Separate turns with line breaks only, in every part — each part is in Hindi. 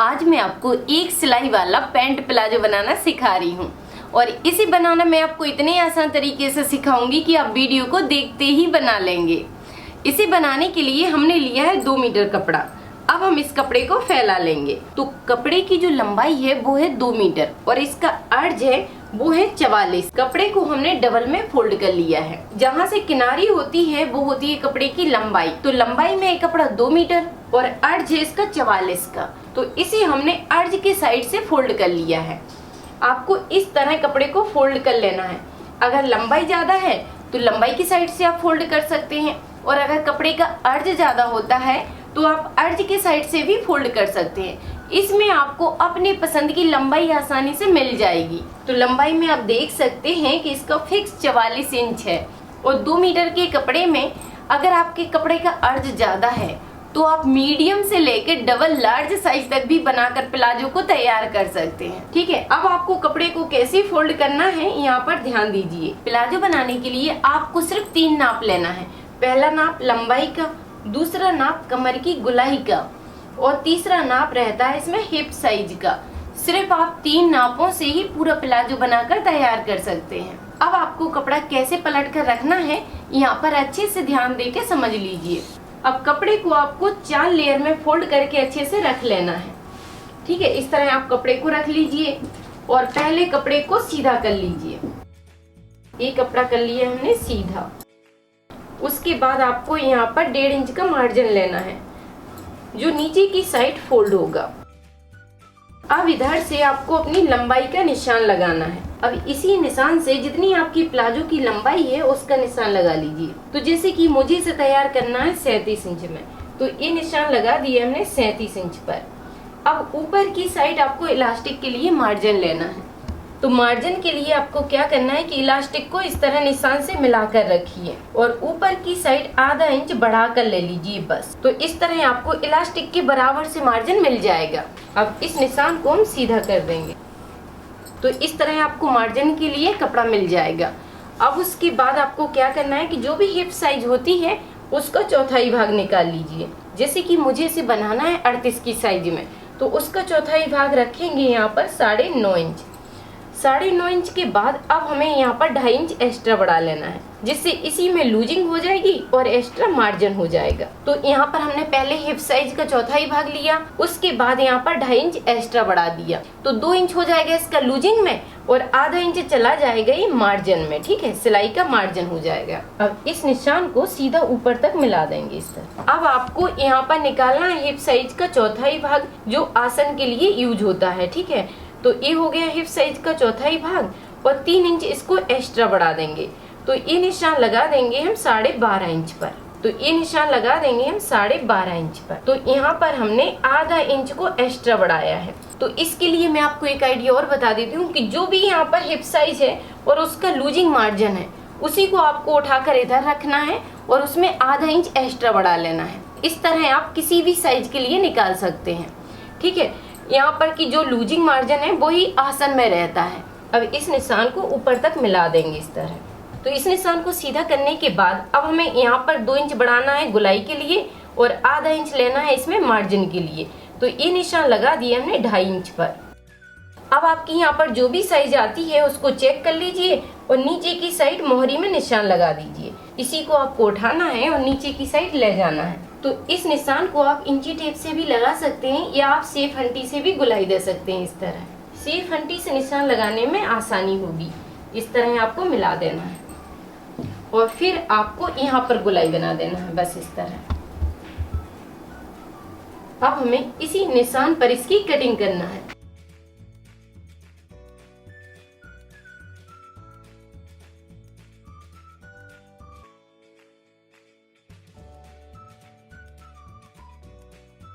आज मैं आपको एक सिलाई वाला पैंट प्लाजो बनाना सिखा रही हूँ और इसे बनाना मैं आपको इतने आसान तरीके से सिखाऊंगी कि आप वीडियो को देखते ही बना लेंगे। इसे बनाने के लिए हमने लिया है 2 मीटर कपड़ा। अब हम इस कपड़े को फैला लेंगे। तो कपड़े की जो लंबाई है वो है 2 मीटर और इसका अर्ज है वो है 44। कपड़े को हमने डबल में फोल्ड कर लिया है। जहाँ से किनारी होती है वो होती है कपड़े की लंबाई। तो लंबाई में एक कपड़ा 2 मीटर और अर्ज है इसका 44 का। तो इसे हमने अर्ज के साइड से फोल्ड कर लिया है। आपको इस तरह कपड़े को फोल्ड कर लेना है। अगर लंबाई ज्यादा है तो लंबाई की साइड से आप फोल्ड कर सकते हैं और अगर कपड़े का अर्ज ज्यादा होता है तो आप अर्ज के साइड से भी फोल्ड कर सकते हैं। इसमें आपको अपने पसंद की लंबाई आसानी से मिल जाएगी। तो लंबाई में आप देख सकते हैं कि इसका फिक्स 44 इंच है और 2 मीटर के कपड़े में अगर आपके कपड़े का अर्ज ज्यादा है तो आप मीडियम से लेकर डबल लार्ज साइज तक भी बनाकर प्लाजो को तैयार कर सकते हैं। ठीक है, अब आपको कपड़े को कैसे फोल्ड करना है यहाँ पर ध्यान दीजिए। प्लाजो बनाने के लिए आपको सिर्फ 3 नाप लेना है। पहला नाप लंबाई का, दूसरा नाप कमर की गोलाई का और तीसरा नाप रहता है इसमें हिप साइज का। सिर्फ आप 3 नापों से ही पूरा प्लाजो बनाकर तैयार कर सकते हैं। अब आपको कपड़ा कैसे पलट कर रखना है यहाँ पर अच्छे से ध्यान देकर समझ लीजिए। अब कपड़े को आपको 4 लेयर में फोल्ड करके अच्छे से रख लेना है। ठीक है, इस तरह आप कपड़े को रख लीजिए और पहले कपड़े को सीधा कर लीजिए। ये कपड़ा कर लिया हमने सीधा। उसके बाद आपको यहाँ पर 1.5 इंच का मार्जिन लेना है जो नीचे की साइड फोल्ड होगा। अब इधर से आपको अपनी लंबाई का निशान लगाना है। अब इसी निशान से जितनी आपकी प्लाजो की लंबाई है उसका निशान लगा लीजिए। तो जैसे कि मुझे इसे तैयार करना है 37 इंच में, तो ये निशान लगा दिया हमने 37 इंच पर। अब ऊपर की साइड आपको इलास्टिक के लिए मार्जिन लेना है। तो मार्जिन के लिए आपको क्या करना है कि इलास्टिक को इस तरह निशान से मिलाकर रखिए और ऊपर की साइड आधा इंच बढ़ा कर ले लीजिए बस। तो इस तरह आपको इलास्टिक के बराबर से मार्जिन मिल जाएगा। अब इस निशान को हम सीधा कर देंगे तो इस तरह आपको मार्जिन के लिए कपड़ा मिल जाएगा। अब उसके बाद आपको क्या करना है कि जो भी हिप साइज होती है उसका चौथाई भाग निकाल लीजिए। जैसे कि मुझे इसे बनाना है 38 की साइज में, तो उसका चौथाई भाग रखेंगे यहाँ पर 9.5 इंच। 9.5 इंच के बाद अब हमें यहाँ पर 2.5 इंच एक्स्ट्रा बढ़ा लेना है, जिससे इसी में लूजिंग हो जाएगी और एक्स्ट्रा मार्जिन हो जाएगा। तो यहाँ पर हमने पहले हिप साइज का चौथाई भाग लिया, उसके बाद यहाँ पर 2.5 इंच एक्स्ट्रा बढ़ा दिया। तो 2 इंच हो जाएगा इसका लूजिंग में और आधा इंच चला जाएगा ये मार्जिन में। ठीक है, सिलाई का मार्जिन हो जाएगा। अब इस निशान को सीधा ऊपर तक मिला देंगे इस तरह। अब आपको यहाँ पर निकालना है हिप साइज का चौथाई भाग जो आसन के लिए यूज होता है। ठीक है, तो ये हो गया हिप साइज का चौथाई भाग और 3 इंच इसको एक्स्ट्रा बढ़ा देंगे। तो ये निशान लगा देंगे हम 12.5 इंच पर। तो ये निशान लगा देंगे हम 12.5 इंच पर। तो यहाँ पर हमने आधा इंच को एक्स्ट्रा बढ़ाया है। तो इसके लिए मैं आपको एक आइडिया और बता देती हूँ कि जो भी यहाँ पर हिप साइज है और उसका लूजिंग मार्जिन है उसी को आपको उठाकर इधर रखना है और उसमें आधा इंच एक्स्ट्रा बढ़ा लेना है। इस तरह आप किसी भी साइज के लिए निकाल सकते हैं। ठीक है, यहाँ पर की जो लूजिंग मार्जिन है वही आसन में रहता है। अब इस निशान को ऊपर तक मिला देंगे इस तरह। तो इस निशान को सीधा करने के बाद अब हमें यहाँ पर 2 इंच बढ़ाना है गुलाई के लिए और आधा इंच लेना है इसमें मार्जिन के लिए। तो ये निशान लगा दिया हमने 2.5 इंच पर। अब आपकी यहाँ पर जो भी साइज आती है उसको चेक कर लीजिए और नीचे की साइड मोहरी में निशान लगा दीजिए। इसी को आपको उठाना है और नीचे की साइड ले जाना है। तो इस निशान को आप इंची टेप से भी लगा सकते हैं या आप सेफ हंटी से भी गुलाई दे सकते हैं। इस तरह सेफ हंटी से निशान लगाने में आसानी होगी। इस तरह आपको मिला देना है और फिर आपको यहाँ पर गुलाई बना देना है बस इस तरह। अब हमें इसी निशान पर इसकी कटिंग करना है।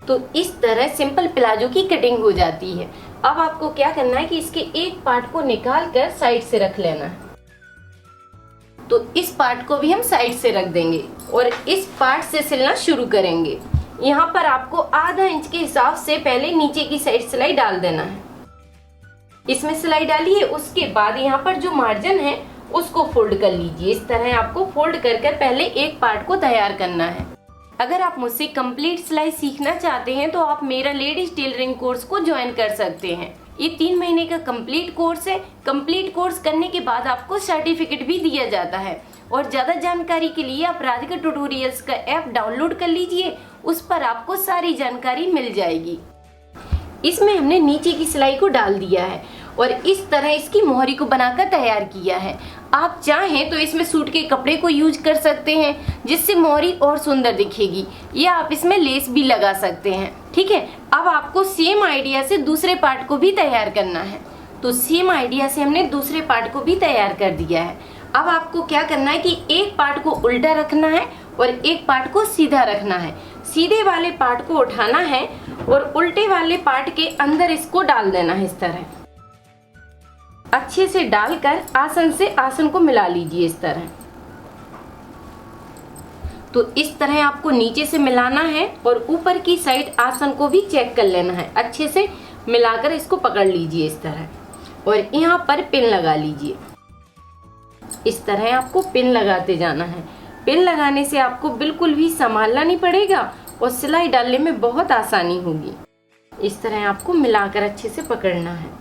तो इस तरह सिंपल प्लाजो की कटिंग हो जाती है। अब आपको क्या करना है कि इसके एक पार्ट को निकाल कर साइड से रख लेना है। तो इस पार्ट को भी हम साइड से रख देंगे और इस पार्ट से सिलना शुरू करेंगे। यहाँ पर आपको आधा इंच के हिसाब से पहले नीचे की साइड सिलाई डाल देना है। इसमें सिलाई डालिए, उसके बाद यहाँ पर जो मार्जिन है उसको फोल्ड कर लीजिए। इस तरह आपको फोल्ड कर पहले एक पार्ट को तैयार करना है। अगर आप मुझसे कंप्लीट सिलाई सीखना चाहते हैं तो आप मेरा लेडीज टेलरिंग कोर्स को ज्वाइन कर सकते हैं। ये 3 महीने का कंप्लीट कोर्स है। कंप्लीट कोर्स करने के बाद आपको सर्टिफिकेट भी दिया जाता है। और ज़्यादा जानकारी के लिए आप राधिका ट्यूटोरियल्स का ऐप डाउनलोड कर लीजिए, उस पर आपको सारी जानकारी मिल जाएगी। इसमें हमने नीचे की सिलाई को डाल दिया है और इस तरह इसकी मोहरी को बनाकर तैयार किया है। आप चाहें तो इसमें सूट के कपड़े को यूज कर सकते हैं, जिससे मोहरी और सुंदर दिखेगी, या आप इसमें लेस भी लगा सकते हैं। ठीक है, अब आपको सेम आइडिया से दूसरे पार्ट को भी तैयार करना है। तो सेम आइडिया से हमने दूसरे पार्ट को भी तैयार कर दिया है। अब आपको क्या करना है कि एक पार्ट को उल्टा रखना है और एक पार्ट को सीधा रखना है। सीधे वाले पार्ट को उठाना है और उल्टे वाले पार्ट के अंदर इसको डाल देना है। इस तरह अच्छे से डालकर आसन से आसन को मिला लीजिए इस तरह। तो इस तरह आपको नीचे से मिलाना है और ऊपर की साइड आसन को भी चेक कर लेना है। अच्छे से मिलाकर इसको पकड़ लीजिए इस तरह और यहाँ पर पिन लगा लीजिए। इस तरह आपको पिन लगाते जाना है। पिन लगाने से आपको बिल्कुल भी संभालना नहीं पड़ेगा और सिलाई डालने में बहुत आसानी होगी। इस तरह आपको मिलाकर अच्छे से पकड़ना है।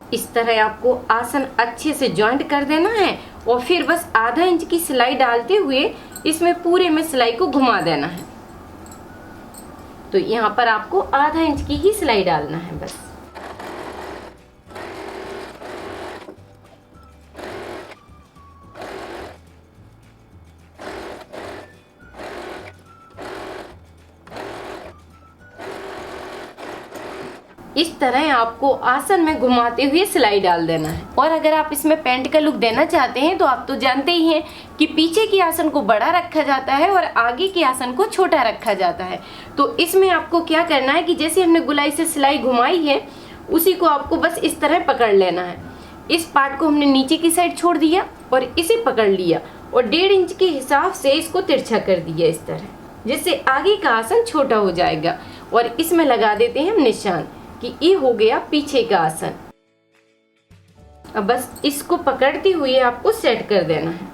इस तरह आपको आसन अच्छे से जॉइंट कर देना है और फिर बस आधा इंच की सिलाई डालते हुए इसमें पूरे में सिलाई को घुमा देना है। तो यहाँ पर आपको आधा इंच की ही सिलाई डालना है बस। इस तरह आपको आसन में घुमाते हुए सिलाई डाल देना है। और अगर आप इसमें पैंट का लुक देना चाहते हैं तो आप तो जानते ही हैं कि पीछे की आसन को बड़ा रखा जाता है और आगे की आसन को छोटा रखा जाता है। तो इसमें आपको क्या करना है कि जैसे हमने गुलाई से सिलाई घुमाई है उसी को आपको बस इस तरह पकड़ लेना है। इस पार्ट को हमने नीचे की साइड छोड़ दिया और इसे पकड़ लिया और 1.5 इंच के हिसाब से इसको तिरछा कर दिया इस तरह, जिससे आगे का आसन छोटा हो जाएगा। और इसमें लगा देते हैं हम निशान कि ये हो गया पीछे का आसन। अब बस इसको पकड़ते हुए आपको सेट कर देना है।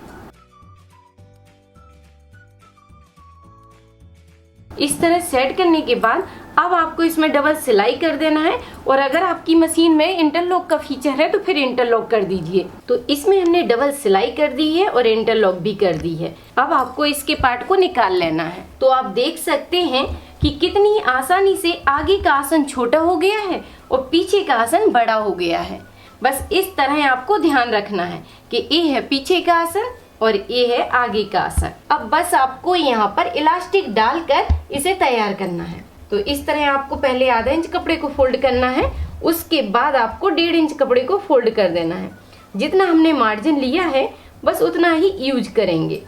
इस तरह सेट करने के बाद अब आपको इसमें डबल सिलाई कर देना है। और अगर आपकी मशीन में इंटरलॉक का फीचर है तो फिर इंटरलॉक कर दीजिए। तो इसमें हमने डबल सिलाई कर दी है और इंटरलॉक भी कर दी है। अब आपको इसके पार्ट को निकाल लेना है। तो आप देख सकते हैं कि कितनी आसानी से आगे का आसन छोटा हो गया है और पीछे का आसन बड़ा हो गया है। बस इस तरह आपको ध्यान रखना है कि ये है पीछे का आसन और ये है आगे का आसन। अब बस आपको यहाँ पर इलास्टिक डालकर इसे तैयार करना है। तो इस तरह आपको पहले आधा इंच कपड़े को फोल्ड करना है, उसके बाद आपको 1.5 इंच कपड़े को फोल्ड कर देना है। जितना हमने मार्जिन लिया है बस उतना ही यूज करेंगे।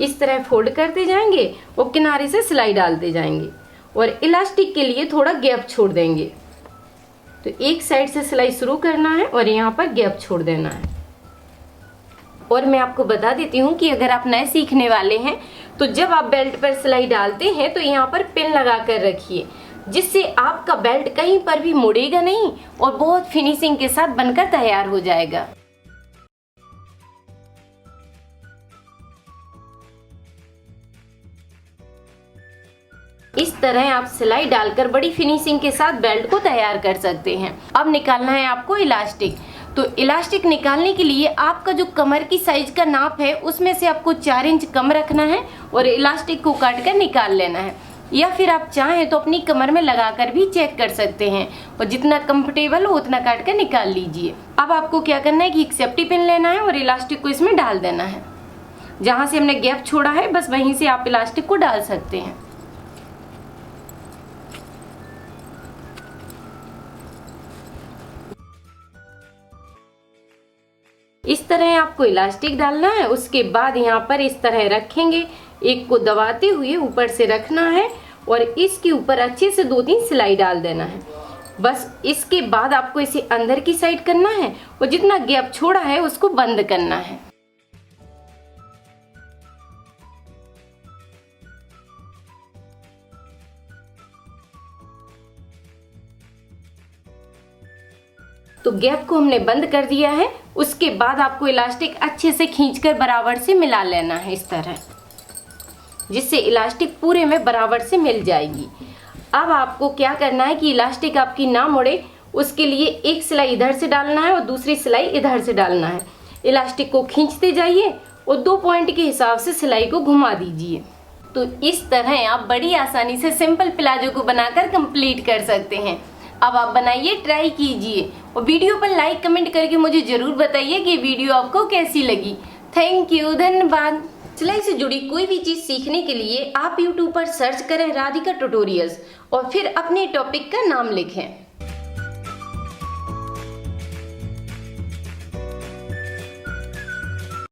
इस तरह फोल्ड करते जाएंगे और किनारे से सिलाई डालते जाएंगे और इलास्टिक के लिए थोड़ा गैप छोड़ देंगे। तो एक साइड से सिलाई शुरू करना है और यहाँ पर गैप छोड़ देना है। और मैं आपको बता देती हूँ कि अगर आप नए सीखने वाले हैं तो जब आप बेल्ट पर सिलाई डालते हैं तो यहाँ पर पिन लगा कर रखिए, जिससे आपका बेल्ट कहीं पर भी मुड़ेगा नहीं और बहुत फिनिशिंग के साथ बनकर तैयार हो जाएगा। इस तरह आप सिलाई डालकर बड़ी फिनिशिंग के साथ बेल्ट को तैयार कर सकते हैं। अब निकालना है आपको इलास्टिक। तो इलास्टिक निकालने के लिए आपका जो कमर की साइज का नाप है उसमें से आपको 4 इंच कम रखना है और इलास्टिक को काट कर निकाल लेना है। या फिर आप चाहें तो अपनी कमर में लगाकर भी चेक कर सकते हैं और जितना कंफर्टेबल हो उतना काट कर निकाल लीजिए। अब आपको क्या करना है कि एक सेफ्टी पिन लेना है और इलास्टिक को इसमें डाल देना है। जहाँ से हमने गैप छोड़ा है बस वहीं से आप इलास्टिक को डाल सकते हैं। इस तरह आपको इलास्टिक डालना है। उसके बाद यहाँ पर इस तरह रखेंगे, एक को दबाते हुए ऊपर से रखना है और इसके ऊपर अच्छे से 2-3 सिलाई डाल देना है। बस इसके बाद आपको इसे अंदर की साइड करना है और जितना गैप छोड़ा है उसको बंद करना है। तो गैप को हमने बंद कर दिया है। उसके बाद आपको इलास्टिक अच्छे से खींचकर बराबर से मिला लेना है इस तरह। जिससे इलास्टिक पूरे में बराबर से मिल जाएगी। अब आपको क्या करना है कि इलास्टिक आपकी ना मुड़े, उसके लिए एक सिलाई इधर से डालना है और दूसरी सिलाई इधर से डालना है। इलास्टिक को खींचते जाइए और 2 पॉइंट के हिसाब से सिलाई को घुमा दीजिए। तो इस तरह आप बड़ी आसानी से सिंपल प्लाजो को बनाकर कंप्लीट कर सकते हैं। अब आप बनाइए, ट्राई कीजिए और वीडियो पर लाइक कमेंट करके मुझे जरूर बताइए कि वीडियो आपको कैसी लगी। थैंक यू, धन्यवाद। सिलाई से जुड़ी कोई भी चीज सीखने के लिए आप YouTube पर सर्च करें राधिका ट्यूटोरियल्स और फिर अपने टॉपिक का नाम लिखें।